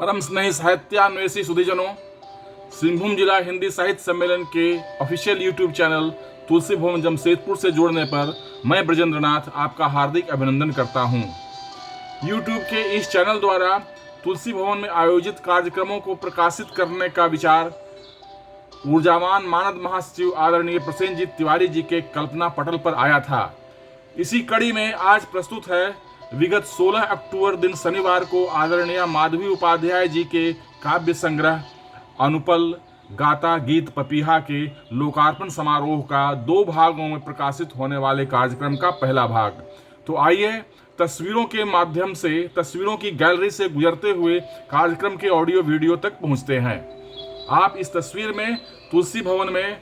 परम स्नेही साहित्यान्वेषी सुधीजनों, सिंहभूम जिला हिंदी साहित्य सम्मेलन के ऑफिशियल यूट्यूब चैनल तुलसी भवन जमशेदपुर से जुड़ने पर मैं ब्रजेंद्रनाथ आपका हार्दिक अभिनंदन करता हूं। यूट्यूब के इस चैनल द्वारा तुलसी भवन में आयोजित कार्यक्रमों को प्रकाशित करने का विचार ऊर्जावान मानद महासचिव आदरणीय प्रसेनजीत तिवारी जी के कल्पना पटल पर आया था। इसी कड़ी में आज प्रस्तुत है विगत 16 अक्टूबर दिन शनिवार को आदरणीय माधवी उपाध्याय जी के काव्य संग्रह अनुपल गाता गीत पपीहा के लोकार्पण समारोह का 2 भागों में प्रकाशित होने वाले कार्यक्रम का पहला भाग। तो आइए तस्वीरों के माध्यम से, तस्वीरों की गैलरी से गुजरते हुए कार्यक्रम के ऑडियो वीडियो तक पहुंचते हैं। आप इस तस्वीर में तुलसी भवन में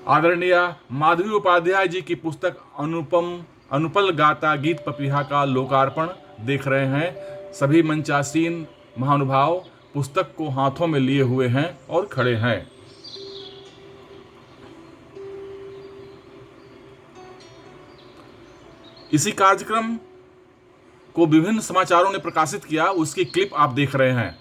आदरणीय माधवी उपाध्याय जी की पुस्तक अनुपल गाता गीत पपीहा का लोकार्पण देख रहे हैं। सभी मंचासीन महानुभाव पुस्तक को हाथों में लिए हुए हैं और खड़े हैं। इसी कार्यक्रम को विभिन्न समाचारों ने प्रकाशित किया, उसकी क्लिप आप देख रहे हैं।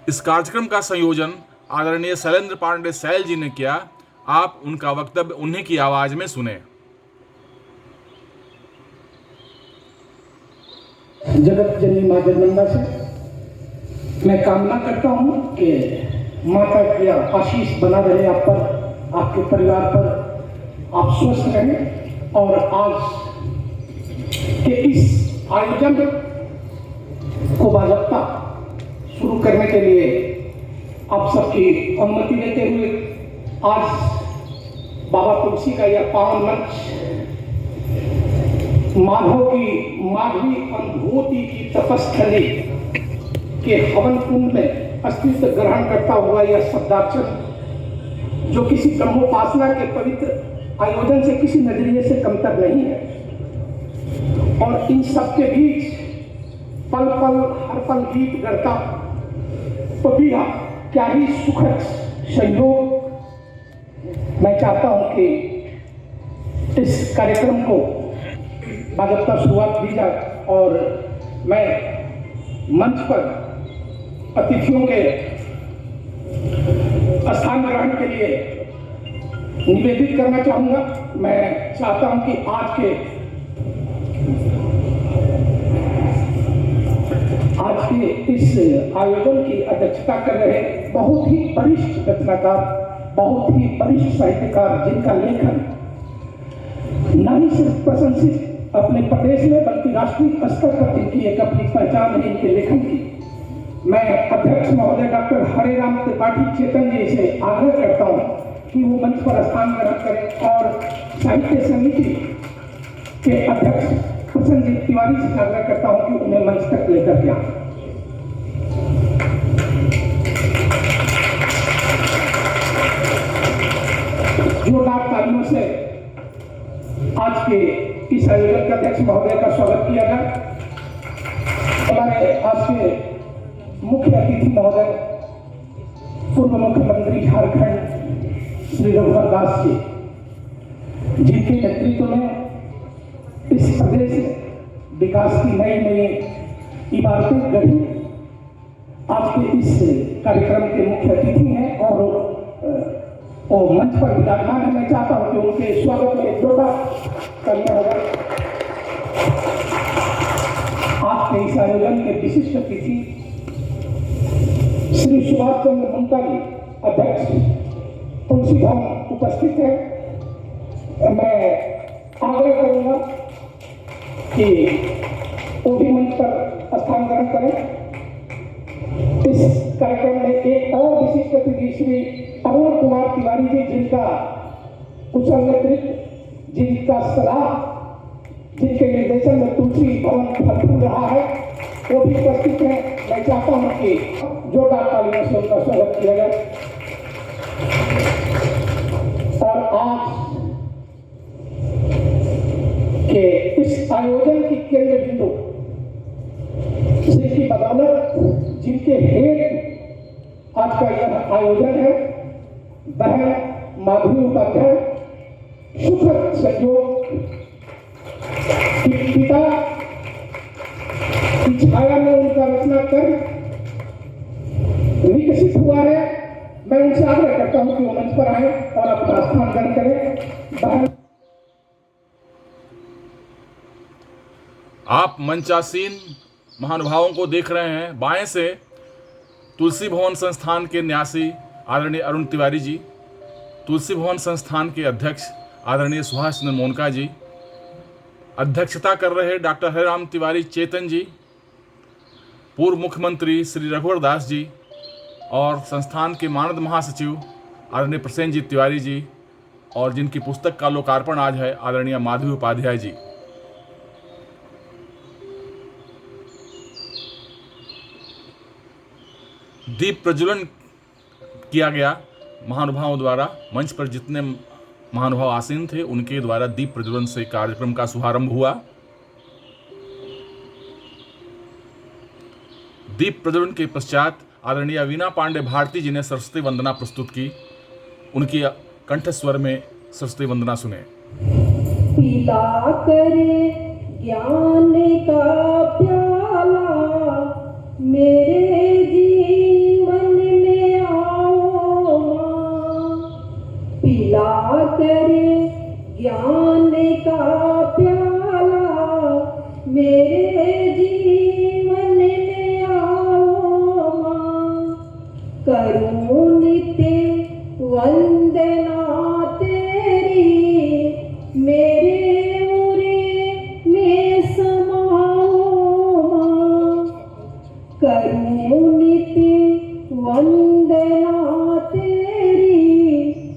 इस कार्यक्रम का संयोजन आदरणीय शैलेंद्र पांडे सैल जी ने किया। आप उनका वक्तव्य उन्हीं की आवाज में सुने। जगत जननी मां जगदम्बा से मैं कामना करता हूं कि माता का आशीष बना रहे आप पर, आपके परिवार पर, आप स्वस्थ रहें और आज के इस आयोजन को बाज़ाब्ता शुरू करने के लिए आप सबकी अनुमति देते हुए आज बाबा तुलसी का यह पावन मंच माधव की माधवी अनुभूति की तपस्थली के हवन कुंड में अस्तित्व ग्रहण करता हुआ यह शब्दार्चन जो किसी ब्रह्मोपासना के पवित्र आयोजन से किसी नजरिए से कमतर नहीं है और इन सबके बीच पल पल हर पल गीत गढ़ता पपीहा क्या ही सुखद संयोग। मैं चाहता हूं कि इस कार्यक्रम को बाज़ाब्ता शुरुआत दी जाए और मैं मंच पर अतिथियों के स्थान ग्रहण के लिए निवेदित करना चाहूंगा। मैं चाहता हूं कि आज के इस आयोजन की अध्यक्षता कर रहे बहुत ही वरिष्ठ रचनाकार, बहुत ही वरिष्ठ साहित्यकार जिनका लेखन न ही सिर्फ प्रशंसित अपने प्रदेश में बल्कि राष्ट्रीय स्तर पर इनकी एक अपनी पहचान है इनके लेखन की। मैं अध्यक्ष महोदय डॉक्टर हरेराम त्रिपाठी चेतन जी से आग्रह करता हूं कि वो मंच पर स्थान ग्रहण करें और साहित्य समिति के अध्यक्ष प्रसेनजीत तिवारी से आग्रह करता हूं कि उन्हें मंच तक लेकर जाएं। जोरदार तालियों से आज के इस आयोजन के अध्यक्ष महोदय का स्वागत किया जाए। हमारे आज के मुख्य अतिथि महोदय पूर्व मुख्यमंत्री झारखंड श्री रघुवर दास जी, जिनके नेतृत्व में इस प्रदेश में विकास की नई नई इमारतें गढ़ी आज के इस कार्यक्रम के मुख्य अतिथि हैं और मंच पर विराजमान है। मैं चाहता हूं कि उनके स्वागत में जोरदार करना होगा। आज के इस आयोजन के विशिष्ट अतिथि श्री सुभाष चंद्र मुंडा जी, अध्यक्ष तुलसी भवन उपस्थित है। मैं आग्रह करूंगा कि वो भी मंच पर स्थान ग्रहण करें। इस कार्यक्रम में एक और विशिष्ट अतिथि श्री अरुण कुमार तिवारी जी, जिनका कुशल नेतृत्व, जिनका सलाह, जिनके निर्देशन में तुलसी भवन फलफूल रहा है, वो भी उपस्थित हैं। मैं चाहता हूं कि जोरदार तालियों से उनका स्वागत किया जाए। और आज के इस आयोजन की केंद्र बिंदु जिनकी बदौलत, जिनके हेतु आज का यह आयोजन है, वह माधवी उपाध्याय सुखद संयोग पिता की छाया में उनका रचना कर विकसित हुआ है। मैं उनसे आग्रह करता हूं कि वो मंच पर आए और अपना स्थान ग्रहण करें। आप मंचासीन महानुभावों को देख रहे हैं। बाएं से तुलसी भवन संस्थान के न्यासी आदरणीय अरुण तिवारी जी, तुलसी भवन संस्थान के अध्यक्ष आदरणीय सुभाष चंद्र मोनका जी, अध्यक्षता कर रहे डॉक्टर हरिराम तिवारी चेतन जी, पूर्व मुख्यमंत्री श्री रघुवर दास जी और संस्थान के मानद महासचिव आदरणीय प्रसेनजीत तिवारी जी, और जिनकी पुस्तक का लोकार्पण आज है आदरणीय माधवी उपाध्याय जी। दीप प्रज्वलन किया गया महानुभावों द्वारा। मंच पर जितने महानुभाव आसीन थे उनके द्वारा दीप प्रज्वलन से कार्यक्रम का शुभारंभ हुआ। दीप प्रज्वलन के पश्चात आदरणीय वीणा पांडे भारती जी ने सरस्वती वंदना प्रस्तुत की। उनकी कंठस्वर में सरस्वती वंदना सुने। पिला करे ज्ञान का प्याला मेरे जीवन में आओ मां, पिला करे ज्ञान का प्याला मेरे जीवन में आओ मां, करूं नित्य वंदना तेरी मेरे उरे में समाओ मां, करूं नित्य वंदना तेरी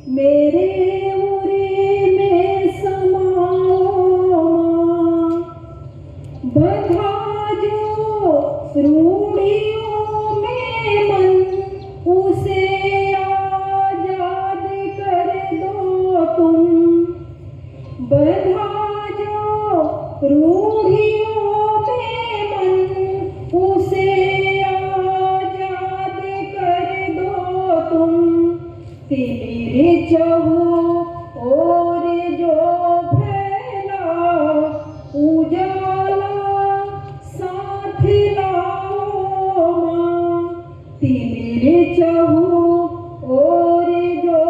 मेरे उरे में समाओ मां, बधा जो रूढ़ियों में मन उसे आजाद कर दो तुम, बधा जो रूढ़ियों में मन उसे आजाद कर दो तुम, तेरे चहु और जो फैला उजाला साथ लाओ मां, तेरे चहु और जो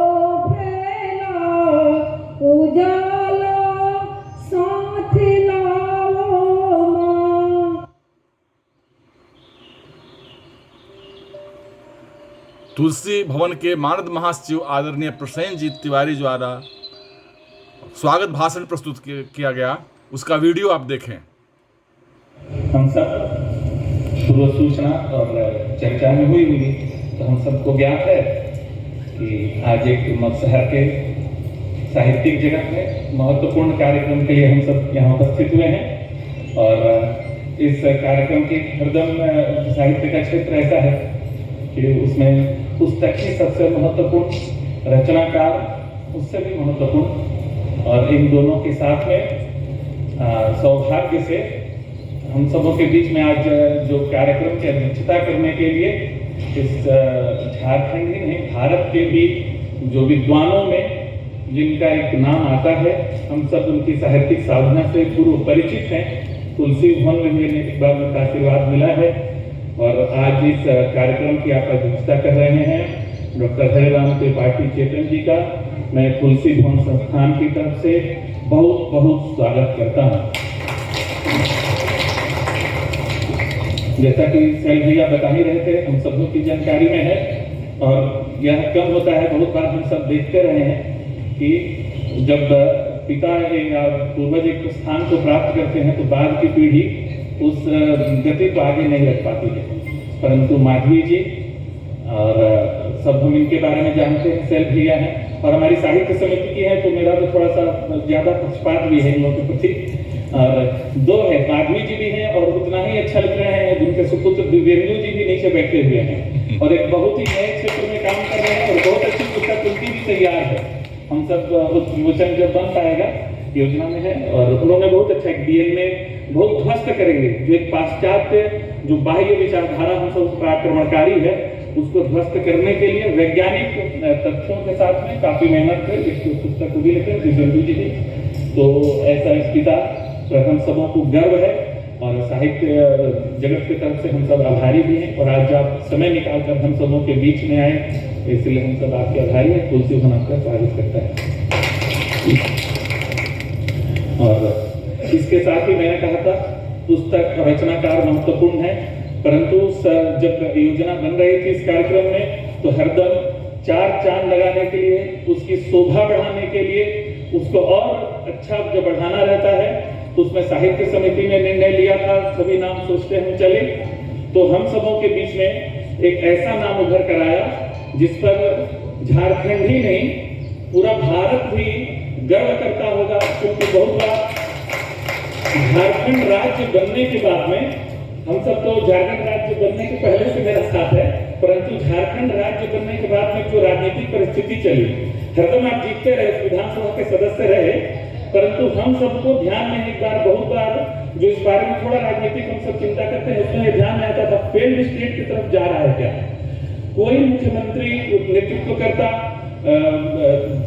फैला उजाला साथ लाओ मां। तुलसी भवन के मानद महासचिव आदरणीय प्रसेनजीत तिवारी द्वारा स्वागत भाषण प्रस्तुत किया गया। उसका वीडियो आप देखें। हम सब पूर्व सूचना और चर्चा में हुई होगी, तो हम सबको ज्ञात है कि आज एक शहर के साहित्यिक जगत में महत्वपूर्ण कार्यक्रम के लिए हम सब यहाँ उपस्थित हुए हैं। और इस कार्यक्रम के हृदय में साहित्य का क्षेत्र ऐसा है कि उसमें पुस्तक ही सबसे महत्वपूर्ण, रचनाकार उससे भी महत्वपूर्ण, और इन दोनों के साथ में सौभाग्य से हम सबों के बीच में आज जो कार्यक्रम की अध्यक्षता करने के लिए इस झारखंड ही नहीं भारत के भी जो विद्वानों में जिनका एक नाम आता है, हम सब उनकी साहित्यिक साधना से पूर्व परिचित हैं। तुलसी भवन में मुझे एक बार उनका आशीर्वाद मिला है और आज इस कार्यक्रम की आप अध्यक्षता कर रहे हैं डॉक्टर हरिराम त्रिपाठी चेतन जी का मैं तुलसी भवन संस्थान की तरफ से बहुत बहुत स्वागत करता हूँ। जैसा कि सैल भैया बता ही रहे थे, हम सबों की जानकारी में है और यह कम होता है, बहुत बार हम सब देखते रहे हैं कि जब पिता या पूर्वज एक स्थान को प्राप्त करते हैं तो बाद की पीढ़ी उस गति को आगे नहीं रख पाती है। परंतु माधवी जी और सब हम इनके बारे में जानते हैं, सैल भैया हैं और हमारी साहित्य समिति की है, तो मेरा तो थोड़ा सा ज्यादा पक्षपात भी है इन लोगों के प्रति। और दो है, माधवी जी भी हैं और उतना ही अच्छा लिख रहे हैं, जिनके सुपुत्र दिव्येंदु जी भी नीचे बैठे हुए हैं और एक बहुत ही नए क्षेत्र में काम कर रहे हैं और बहुत अच्छी पुस्तक उनकी भी तैयार है। हम सब उस विमोचन जब बन पाएगा योजना में है और उन्होंने बहुत अच्छा डीएन में बहुत ध्वस्त करेंगे जो एक पाश्चात्य जो बाह्य विचारधारा हम सब पर आक्रमणकारी है उसको ध्वस्त करने के लिए वैज्ञानिक तथ्यों के साथ में काफी मेहनत कर इस पुस्तक को भी लिखे दिव्येंदु जी ने। तो ऐसा इस पिता पर हम सबों को गर्व है और साहित्य जगत की तरफ से हम सब आभारी भी हैं। और आज आप समय निकालकर हम सबों के बीच में आए, इसलिए हम सब आपके आभारी हैं। तुलसी भवन आपका स्वागत करता है। और इसके साथ ही मैंने कहा था पुस्तक रचनाकार महत्वपूर्ण है, परंतु जब योजना बन रही थी इस कार्यक्रम में तो हरदम 4 चांद लगाने के लिए, उसकी शोभा बढ़ाने के लिए, उसको और अच्छा जब बढ़ाना रहता है तो उसमें साहित्य समिति ने निर्णय लिया था, सभी नाम सोचते हम चले, तो हम सबों के बीच में एक ऐसा नाम उभर कर आया जिस पर झारखंड ही नहीं पूरा भारत भी गर्व करता होगा। क्योंकि बहुत बार झारखंड राज्य बनने के बाद में, हम सब तो झारखंड राज्य बनने के पहले से मेरा साथ है, परंतु झारखंड राज्य बनने के बाद में जो राजनीतिक परिस्थिति चली, हरदम आप जीतते रहे, विधानसभा के सदस्य रहे, परंतु हम सबको ध्यान में एक बार, बहुत बार जो इस बारे में थोड़ा राजनीतिक हम सब चिंता करते हैं, उसमें ध्यान में आता था फेल्ड स्टेट की तरफ जा रहा है क्या। कोई मुख्यमंत्री नेतृत्व करता,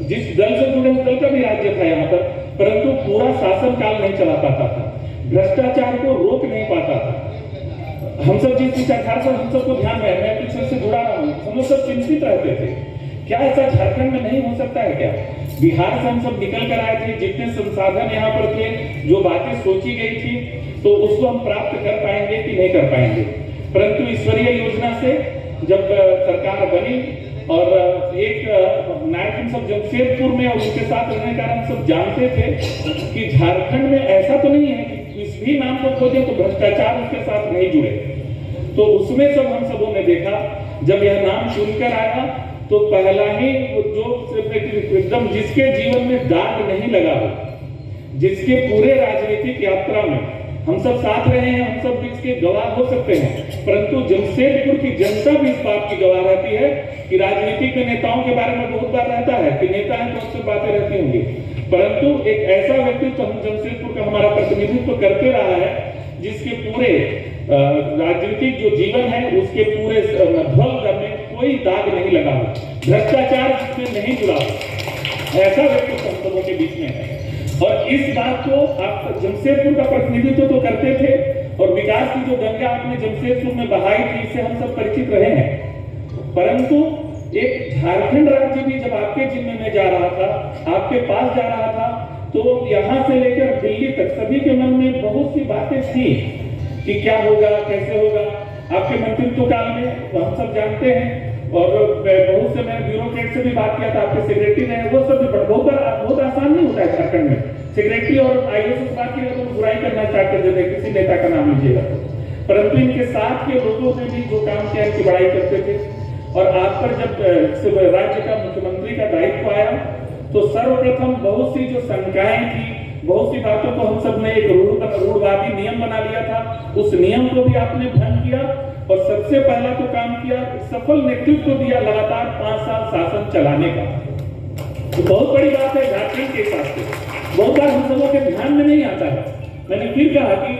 जिस दल से जुड़े उस दल का भी राज्य था यहाँ पर, परंतु पूरा शासन काल नहीं चला पाता था, भ्रष्टाचार को रोक नहीं पाता था। हम सब जिस विचारधारा से हम सबको ध्यान में, मैं पीछे से जुड़ा रहा हूँ, हम लोग सब चिंतित रहते थे क्या ऐसा झारखंड में नहीं हो सकता है क्या। बिहार से हम सब निकल कर आए थे, जितने संसाधन यहाँ पर थे, जो बातें सोची गई थी, तो उसको हम प्राप्त कर पाएंगे कि नहीं कर पाएंगे। परंतु ईश्वरीय योजना से जब सरकार बनी और एक नायक हम सब जमशेदपुर में और उसके साथ रहने का हम सब जानते थे कि झारखंड में ऐसा तो नहीं है कि किसी भी नाम को खोजें तो भ्रष्टाचार उसके साथ नहीं जुड़े। तो उसमें सब हम सबों ने देखा, जब यह नाम चुनकर आया तो पहला ही जो एकदम जिसके जीवन में दाग नहीं लगा हो, जिसके पूरे राजनीतिक यात्रा में हम सब साथ रहे हैं, हम सब इसके गवाह हो सकते हैं, परंतु जमशेदपुर की जनता भी इस बात की गवाह रहती है कि राजनीतिक में नेताओं के बारे में बहुत बार रहता है कि नेता हैं तो उससे बातें रहती होंगी, परंतु एक ऐसा व्यक्तित्व हम जमशेदपुर का हमारा प्रतिनिधित्व करते रहा है जिसके पूरे राजनीतिक जो जीवन है उसके पूरे ध्वल में कोई दाग नहीं लगा हो, भ्रष्टाचार जिसमें नहीं जुड़ा हो, ऐसा व्यक्तित्व हम सबों के बीच में है। और इस बात को आप जमशेदपुर का प्रतिनिधित्व तो करते थे और विकास की जो गंगा आपने जमशेदपुर में बहाई थी, इससे हम सब परिचित रहे हैं, परंतु एक झारखंड राज्य भी जब आपके जिम्मे में जा रहा था, आपके पास जा रहा था, तो यहाँ से लेकर दिल्ली तक सभी के मन में बहुत सी बातें थी कि क्या होगा, कैसे होगा। आपके मंत्रित्व काल में हम सब जानते हैं, और बहुत से मैंने ब्यूरोक्रेट से भी बात किया था, आपके सेक्रेटरी रहे, वो सब भी बहुत आसान नहीं होता है झारखंड में। सेक्रेटरी और आईएएस से बात किया तो बुराई करना स्टार्ट कर देते, किसी नेता का नाम लीजिएगा, परंतु इनके साथ के लोगों ने भी जो काम किया इनकी बड़ाई करते थे। और आप पर जब राज्य का मुख्यमंत्री का दायित्व आया तो सर्वप्रथम बहुत सी जो शंकाएं थी, बहुत सी बातों को हम सब ने एक रूढ़वादी नियम बना लिया था, उस नियम को भी आपने भंग किया और सबसे पहला तो काम किया, सफल नेतृत्व दिया लगातार 5 साल शासन चलाने का। तो बहुत बड़ी बात है झारखंड के हिसाब से, बहुत बार हम सबों के ध्यान में नहीं आता है। मैंने फिर कहा कि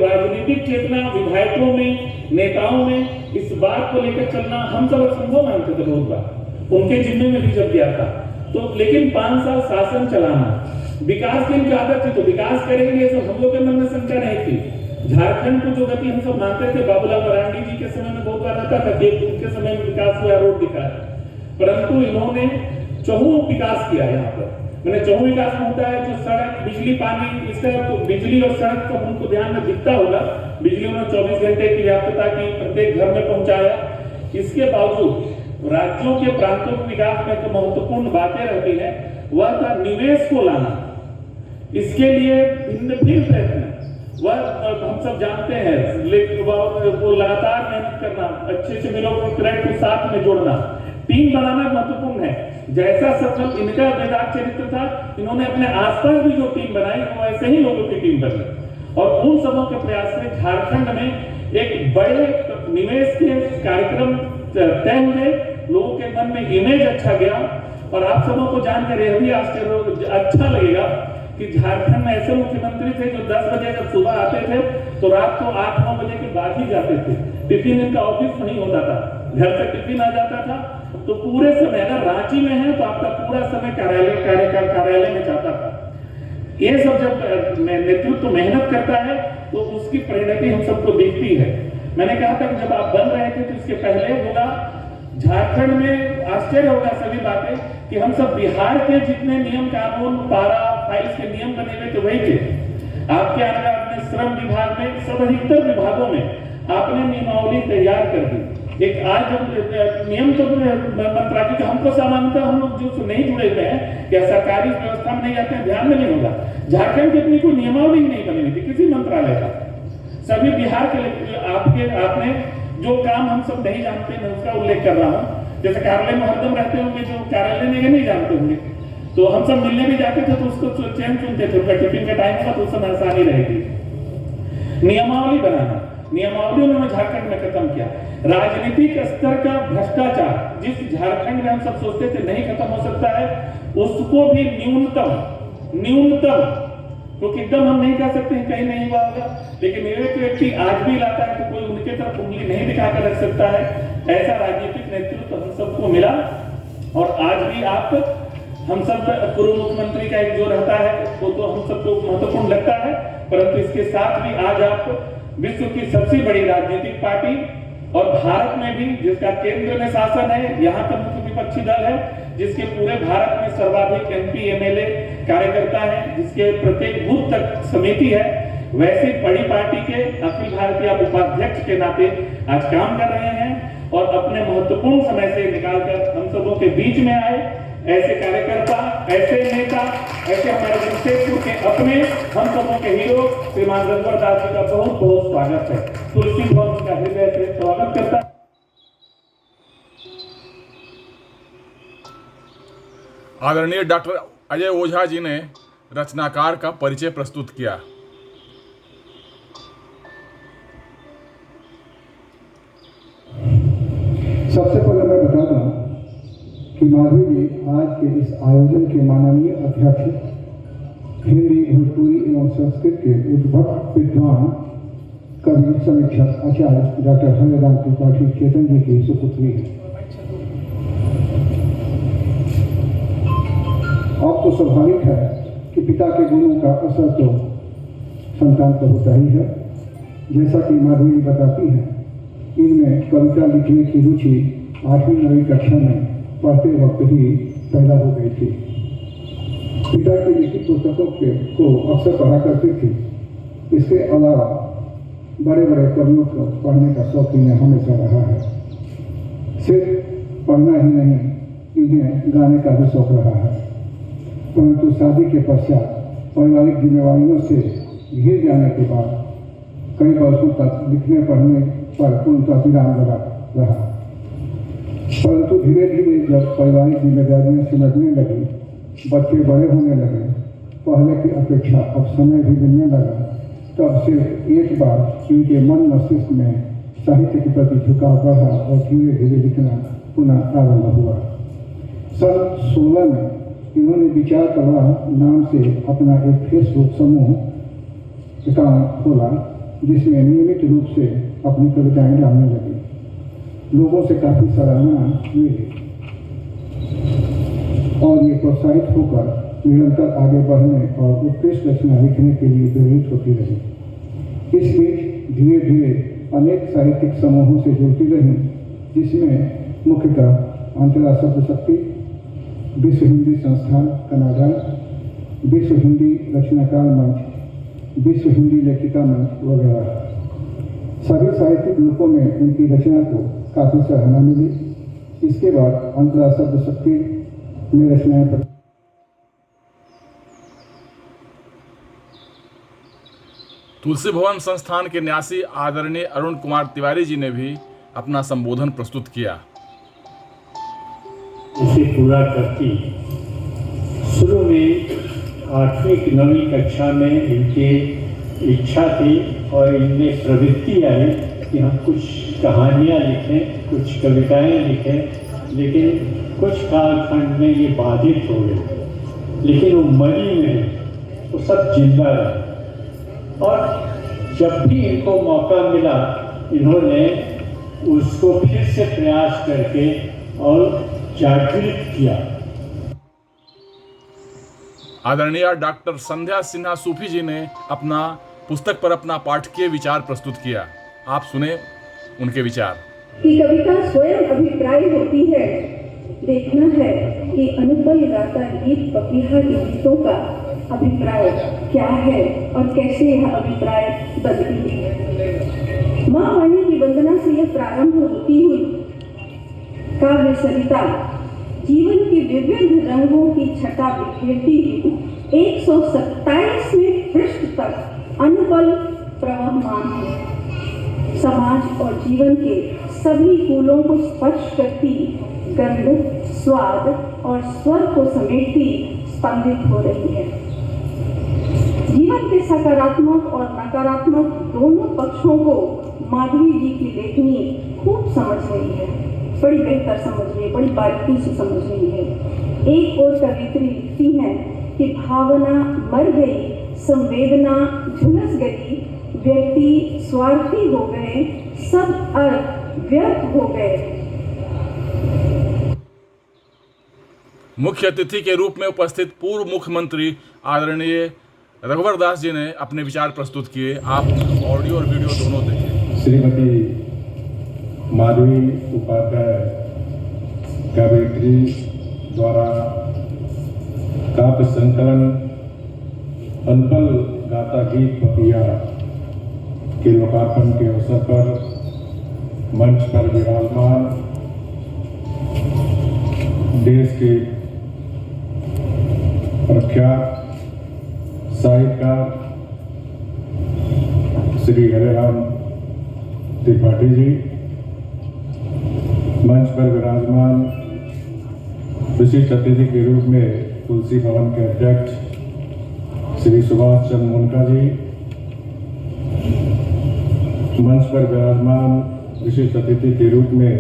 राजनीतिक चेतना विधायकों में, नेताओं में इस बात को लेकर चलना हम सब असंभव मानते थे बहुत बार, उनके जिम्मे में भी जब गया था तो। लेकिन 5 साल शासन चलाना, विकास की इनकी आदत थी तो विकास करेंगे, सब हम लोग के मन में शंका नहीं थी। झारखंड को जो गति हम सब मानते थे, बाबूलाल मरांडी जी के समय में बहुत बार रहता था कि उनके समय में विकास हुआ, रोड दिखा है, परंतु इन्होंने चहुं विकास किया। यहाँ पर मैंने चहुं विकास में होता है जो सड़क, बिजली, पानी, इसका तो बिजली और सड़क तो हमको ध्यान में दिखता होगा, बिजली उन्होंने 24 घंटे की व्याप्तता की, प्रत्येक घर में पहुंचाया। इसके बावजूद राज्यों के प्रांतों के विकास में तो महत्वपूर्ण बातें रहती है, वह था निवेश को लाना। इसके लिए भिन्न भिन्न प्रयत्न, वह हम सब जानते हैं, लेकिन वो लगातार मेहनत करना, अच्छे से मिलों को साथ में जोड़ना, टीम बनाना महत्वपूर्ण है। जैसा सफल इनका बेदाग चरित्र था, इन्होंने अपने आसपास भी जो टीम बनाई वो ऐसे ही लोगों की टीम बनी और उन सबों के प्रयास से झारखंड में एक बड़े निवेश के कार्यक्रम तय हुए, लोगों के मन में इमेज अच्छा गया। और आप सबों को जानकर यह भी आश्चर्य अच्छा लगेगा कि झारखंड में ऐसे मुख्यमंत्री थे जो 10 बजे जब सुबह आते थे तो रात को 8-9 बजे के बाद ही जाते थे। टिफिन इनका ऑफिस नहीं होता था, घर से टिफिन आ जाता था, तो पूरे समय, अगर रांची में है तो आपका पूरा समय कार्यालय में जाता था। ये सब जब नेतृत्व मेहनत करता है तो उसकी परिणति हम सबको दिखती है। मैंने कहा था कि जब आप बन रहे थे तो इसके पहले होगा झारखंड में आश्चर्य होगा सभी बातें कि हम सब बिहार के जितने नियम कानून पारा फाइल्स के नियम बने हुए थे वही थे। आपके आगे आपने श्रम विभाग में सब अधिकतर विभागों में आपने नियमावली तैयार कर दी। एक आज जब नियम तो मंत्रालय का हमको सामान्यतः हम लोग जो नहीं जुड़े हुए हैं या सरकारी व्यवस्था में नहीं आते हैं ध्यान में नहीं होगा। झारखंड की अपनी कोई नियमावली ही नहीं बनी हुई थी किसी मंत्रालय का। सभी बिहार के आपने जो काम हम सब नहीं जानते मैं उसका उल्लेख कर रहा हूँ। जैसे कार्यालय में हरदम रहते होंगे जो कार्यालय में नहीं जानते होंगे तो हम सब मिलने भी जाते थे तो उसको चयन चुनते थे। उनका टिफिन का टाइम होगा तो उस समय आसानी रहेगी। नियमावली बनाना, नियमावली उन्होंने झारखंड में खत्म किया। राजनीतिक स्तर का भ्रष्टाचार जिस झारखंड में हम सब सोचते थे नहीं खत्म हो सकता है उसको भी न्यूनतम क्योंकि एकदम हम नहीं कह सकते हैं कहीं नहीं हुआ होगा, लेकिन एक व्यक्ति आज भी लाता है तो कोई उनके तरफ उंगली नहीं दिखाकर रख सकता है। ऐसा राजनीतिक नेतृत्व हम सबको मिला और आज भी आप हम सब पूर्व मुख्यमंत्री का एक जो रहता है वो तो हम सबको महत्वपूर्ण लगता है, परंतु इसके साथ भी आज आप विश्व की सबसे बड़ी राजनीतिक पार्टी और भारत में भी जिसका केंद्र में शासन है, यहाँ का मुख्य विपक्षी दल है, जिसके पूरे भारत में सर्वाधिक एमपी एमएलए कार्यकर्ता है, जिसके प्रत्येक बूथ तक समिति है, वैसे बड़ी पार्टी के अखिल भारतीय उपाध्यक्ष के नाते आज काम कर रहे हैं और अपने महत्वपूर्ण समय से निकालकर हम सबों के बीच में आए। ऐसे कार्यकर्ता, ऐसे नेता, ऐसे हमारे जमशेदपुर के अपने हम सबों के हीरो श्रीमान रघुवर दास जी का बहुत बहुत स्वागत है। तुलसी भवन का हृदय से स्वागत करता है। आदरणीय डॉक्टर अजय ओझा जी ने रचनाकार का परिचय प्रस्तुत किया। सबसे पहले मैं बता दूं कि माधवी जी आज के इस आयोजन के माननीय अध्यक्ष, हिंदी, भोजपुरी एवं संस्कृत के उद्भव विद्वान, कवि, समीक्षक, आचार्य डॉक्टर हरिराम त्रिपाठी चेतन जी की सुपुत्री है। अब तो स्वाभाविक है कि पिता के गुणों का असर तो संतान पर होता ही है। जैसा कि माधवी बताती हैं, इनमें कविता लिखने की रुचि 8वीं 9वीं कक्षा में पढ़ते वक्त ही पैदा हो गई थी। पिता की लिखित पुस्तकों को अक्सर पढ़ा करती थी। इसके अलावा बड़े बड़े कवियों को पढ़ने का शौक इन्हें हमेशा रहा है। सिर्फ पढ़ना ही नहीं, इन्हें गाने का भी शौक रहा है। परंतु शादी के पश्चात पारिवारिक जिम्मेवारियों से घिर जाने के बाद कई वर्षों तक लिखने पढ़ने पर उनका विराम लगा रहा। परंतु धीरे धीरे जब पारिवारिक जिम्मेदारियां सिमटने लगी, बच्चे बड़े होने लगे, पहले की अपेक्षा अब समय भी मिलने लगा, तब सिर्फ एक बार इनके मन मस्तिष्क में साहित्य के प्रति झुकाव बढ़ा और धीरे धीरे लिखना पुनः आरंभ हुआ। सन 16 में इन्होंने विचार प्रवाह नाम से अपना एक फेसबुक समूह अकाउंट खोला, जिसमें नियमित रूप से अपनी कविताएं डालने लगी। लोगों से काफी सराहना मिली और ये प्रोत्साहित होकर निरंतर आगे बढ़ने और उत्कृष्ट रचना लिखने के लिए प्रेरित होती रही। इस बीच धीरे धीरे अनेक साहित्यिक समूहों से जुड़ती रही, जिसमें मुख्यतः अंतरा शब्द शक्ति, विश्व हिंदी संस्थान कनाडा, विश्व हिंदी रचनाकार मंच, विश्व हिंदी लेखिका मंच वगैरह। सभी साहित्यिक रूपों में उनकी रचना को काफी सराहना मिली। इसके बाद अंतरा शब्द शक्ति में रचनाएं तुलसी भवन संस्थान के न्यासी आदरणीय अरुण कुमार तिवारी जी ने भी अपना संबोधन प्रस्तुत किया। इसे पूरा करती शुरू में 8वीं 9वीं कक्षा में इनकी इच्छा थी और इनमें प्रवृत्ति आई कि हम कुछ कहानियाँ लिखें, कुछ कविताएं लिखें, लेकिन कुछ कालखंड में ये बाधित हो गए। लेकिन वो मरी में वो सब जिंदा रहे और जब भी इनको मौका मिला इन्होंने उसको फिर से प्रयास करके और जागृत किया। आदरणीय डॉक्टर संध्या सिन्हा सूफी जी ने अपना पुस्तक पर अपना पाठकीय विचार प्रस्तुत किया। आप सुने उनके विचार। कि कविता स्वयं अभिप्राय होती है, देखना है कि अनुपल गाता गीत पपीहा के गीतों का अभिप्राय क्या है और कैसे यह अभिप्राय बदली है। माँ वाणी की वंदना से यह प्रारंभ होती हुई काव्य सरिता जीवन के विविध रंगों की छटा बिखेरती हुई 127वें पृष्ठ तक अनुपल प्रवहमान है। समाज और जीवन के सभी कूलों को स्पर्श करती, गंध, स्वाद और स्वर को समेटती स्पंदित हो रही है। जीवन के सकारात्मक और नकारात्मक दोनों पक्षों को माधवी जी की लेखनी खूब समझ रही है, बड़ी बेहतर समझ रही है, बड़ी बारीकी से समझ रही है। एक और कवित्री लिखती हैं कि भावना मर गई, संवेदना झुलस गई, व्यक्ति स्वार्थी हो गए, सब अर्थ व्यर्थ हो गए। मुख्य अतिथि के रूप में उपस्थित पूर्व मुख्यमंत्री आदरणीय रघुवर दास जी ने अपने विचार प्रस्तुत किए। आप ऑडियो और वीडियो दोनों देखें। श्रीमती माधवी उपाध्याय कवियत्री द्वारा काव्य संकलन अनपल गाता गीत पपिया के लोकार्पण के अवसर पर मंच पर विराजमान देश के प्रख्यात साहित्यकार श्री हरेराम त्रिपाठी जी, मंच पर विराजमान विशिष्ट अतिथि के रूप में तुलसी भवन के अध्यक्ष श्री सुभाष चंद्र मुनका जी, मंच पर विराजमान विशिष्ट अतिथि के रूप में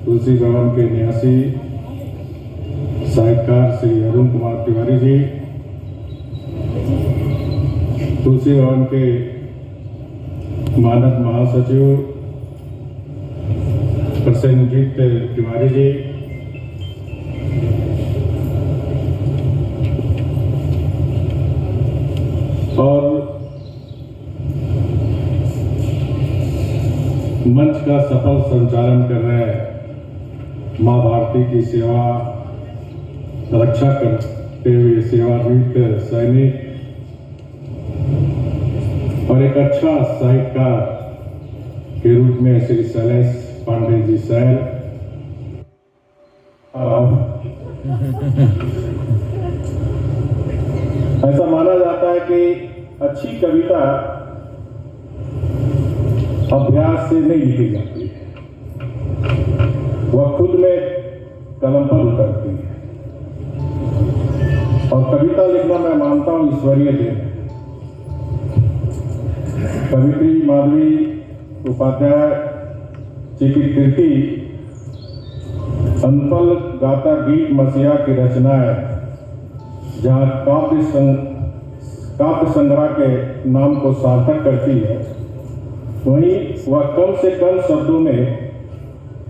तुलसी भवन के न्यासी साहित्यकार श्री अरुण कुमार तिवारी जी, तुलसी भवन के मानद महासचिव प्रसेनजीत तिवारी जी, और मंच का सफल संचालन कर रहे मां भारती की सेवा रक्षा करते हुए सेवानिवृत्त सैनिक और एक अच्छा साहित्यकार के रूप में श्री शैलेश पांडे जी सैल। ऐसा माना जाता है कि अच्छी कविता अभ्यास से नहीं लिखी जाती है, वह खुद में कलम पर उतरती है। और कविता लिखना मैं मानता हूं ईश्वरीय देन है। कवित्री माधवी उपाध्याय जी की कृति अनपल गाता गीत मसीहा की रचनाएं, जहाँ काव्य संग्रह के नाम को सार्थक करती है, वहीं वह कम से कम शब्दों में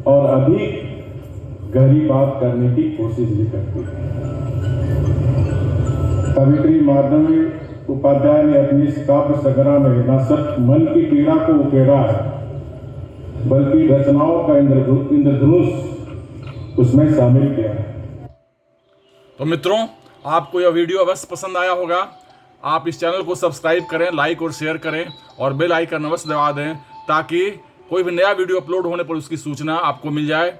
और अधिक गहरी बात करने की कोशिश भी करती है। कवित्री माधवी उपाध्याय ने अपनी इस काव्य संग्रह में न सिर्फ मन की पीड़ा को उकेड़ा है, बल्कि रचनाओं का इंद्रधनुष उसमें शामिल किया है। तो मित्रों, आपको यह वीडियो अवश्य पसंद आया होगा। आप इस चैनल को सब्सक्राइब करें, लाइक और शेयर करें और बेल आइकन अवश्य दबा दें ताकि कोई भी नया वीडियो अपलोड होने पर उसकी सूचना आपको मिल जाए।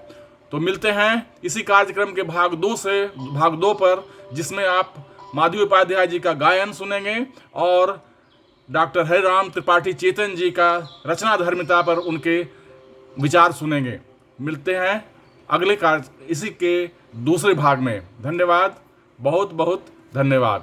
तो मिलते हैं इसी कार्यक्रम के भाग 2 पर, जिसमें आप माधवी उपाध्याय जी का गायन सुनेंगे और डॉक्टर हरिराम त्रिपाठी चेतन जी का रचना धर्मिता पर उनके विचार सुनेंगे। मिलते हैं अगले इसी के दूसरे भाग में। धन्यवाद, बहुत बहुत धन्यवाद।